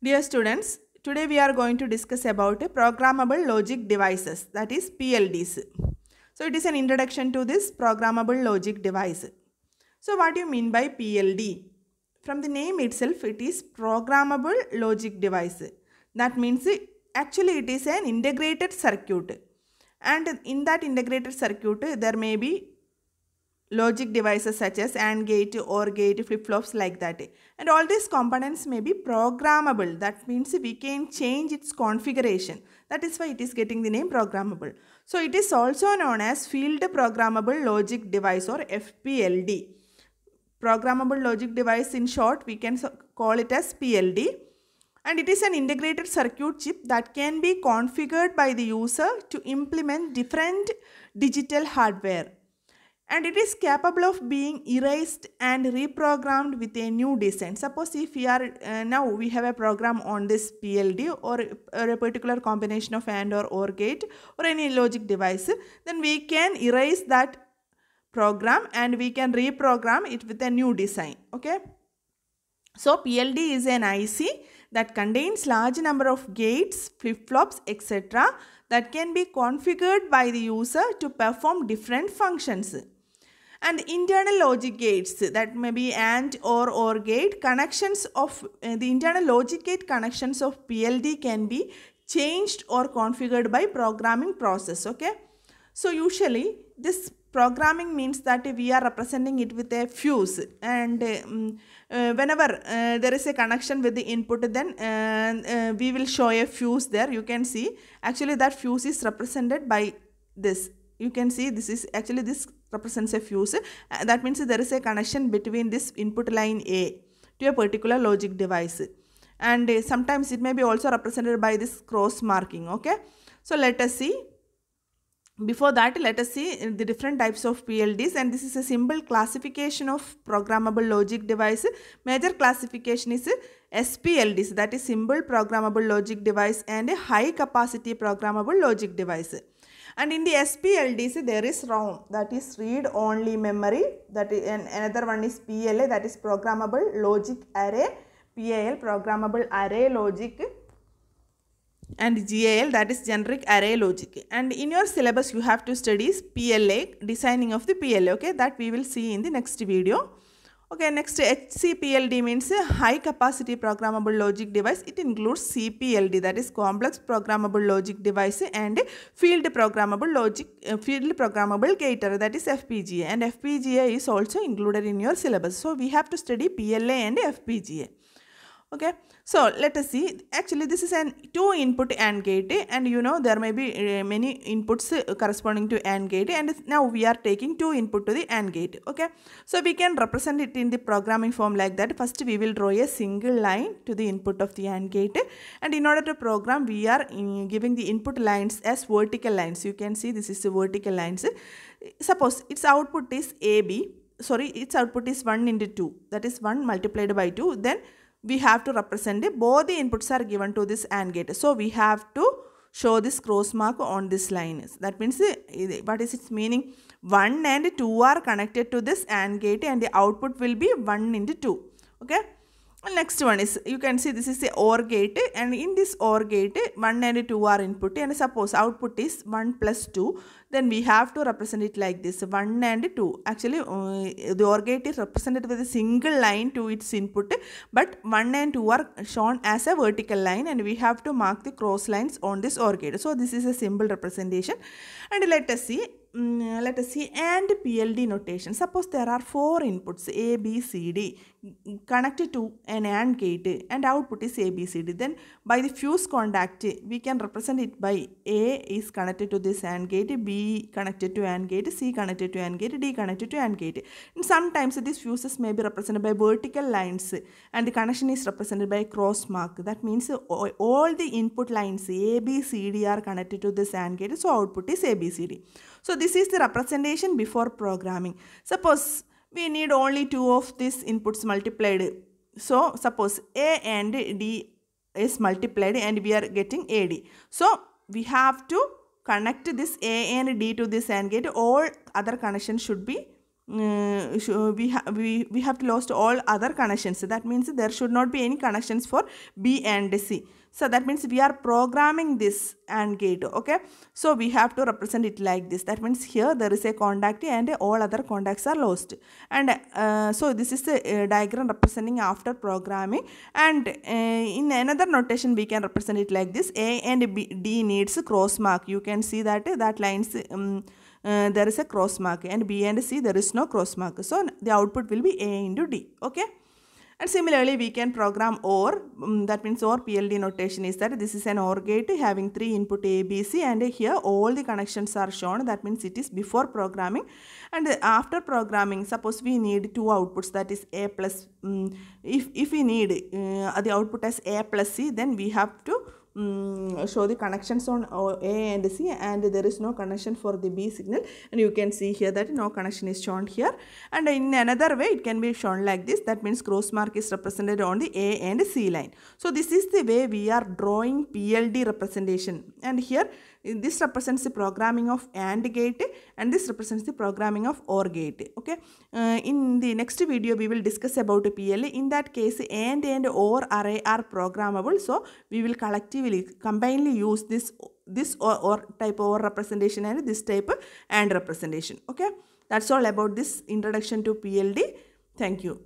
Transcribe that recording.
Dear students, today we are going to discuss about programmable logic devices, that is PLDs. So it is an introduction to this programmable logic device. So what do you mean by PLD? From the name itself, it is programmable logic device. That means actually it is an integrated circuit. And in that integrated circuit, there may be logic devices such as AND gate, OR gate, flip-flops like that. And all these components may be programmable. That means we can change its configuration. That is why it is getting the name programmable. So it is also known as field programmable logic device or FPLD. Programmable logic device, in short, we can call it as PLD. And it is an integrated circuit chip that can be configured by the user to implement different digital hardware. And it is capable of being erased and reprogrammed with a new design. Suppose if we are now we have a program on this PLD or a particular combination of AND or OR gate or any logic device, then we can erase that program and we can reprogram it with a new design. Okay. So PLD is an IC that contains large number of gates, flip-flops, etc. that can be configured by the user to perform different functions. And internal logic gates, that may be AND or OR gate connections of the internal logic gate connections of PLD can be changed or configured by programming process. Okay, so usually this programming means that we are representing it with a fuse, and whenever there is a connection with the input, then we will show a fuse there. You can see actually that fuse is represented by this. You can see this is actually, this represents a fuse. That means there is a connection between this input line A to a particular logic device. And sometimes it may be also represented by this cross marking. Okay. So let us see. Before that, let us see the different types of PLDs, and this is a simple classification of programmable logic device. Major classification is SPLDs, that is simple programmable logic device, and a high capacity programmable logic device. And in the SPLDs, there is ROM, that is read only memory, that is, and another one is PLA, that is programmable logic array, PAL programmable array logic, and GAL, that is generic array logic. And in your syllabus you have to study PLA, designing of the PLA. Okay, that we will see in the next video. Okay, next HCPLD means high capacity programmable logic device. It includes CPLD, that is complex programmable logic device, and field programmable logic, field programmable gate array, that is FPGA. And FPGA is also included in your syllabus. So we have to study PLA and FPGA. Okay, so let us see. Actually, this is an 2-input AND gate, and you know there may be many inputs corresponding to AND gate, and now we are taking 2 input to the AND gate. Okay, so we can represent it in the programming form like that. First, we will draw a single line to the input of the AND gate, and in order to program, we are giving the input lines as vertical lines. You can see this is the vertical lines. Suppose its output is AB. Sorry, its output is 1 into 2. That is 1 multiplied by 2. Then we have to represent it. Both the inputs are given to this AND gate. So we have to show this cross mark on this line. That means what is its meaning? 1 and 2 are connected to this AND gate, and the output will be 1 into 2. Okay. And next one is, you can see this is the OR gate, and in this OR gate 1 and 2 are input, and suppose output is 1 plus 2, then we have to represent it like this, 1 and 2. Actually the OR gate is represented with a single line to its input, but 1 and 2 are shown as a vertical line, and we have to mark the cross lines on this OR gate. So this is a simple representation. And let us see AND PLD notation. Suppose there are 4 inputs A, B, C, D connected to an AND gate, and output is A, B, C, D. Then by the fuse contact, we can represent it by A is connected to this AND gate, B connected to AND gate, C connected to AND gate, D connected to AND gate. And sometimes these fuses may be represented by vertical lines, and the connection is represented by a cross mark. That means all the input lines A, B, C, D are connected to this AND gate, so output is A, B, C, D. So this is the representation before programming. Suppose we need only 2 of these inputs multiplied. So suppose A and D is multiplied and we are getting AD. So we have to connect this A and D to this AND gate. All other connections should be we have to lost all other connections. That means there should not be any connections for B and C. So that means we are programming this AND gate. Okay, so we have to represent it like this. That means here there is a contact and all other contacts are lost. And so this is the diagram representing after programming. And in another notation we can represent it like this. A and D needs cross mark. You can see that that lines there is a cross mark, and B and C there is no cross mark. So the output will be A into D. Okay. And similarly, we can program OR. That means OR PLD notation is that this is an OR gate having 3 input A, B, C, and here all the connections are shown. That means it is before programming. And after programming, suppose we need 2 outputs, that is A plus. If we need the output as A plus C, then we have to show the connections on A and C, and there is no connection for the B signal, and you can see here that no connection is shown here. And in another way it can be shown like this. That means cross mark is represented on the A and C line. So this is the way we are drawing PLD representation, and here this represents the programming of AND gate, and this represents the programming of OR gate. Okay, in the next video we will discuss about PLD. In that case, AND and OR array are programmable, so we will collectively combinedly use this OR type OR representation and this type AND representation. Okay, that's all about this introduction to PLD. Thank you.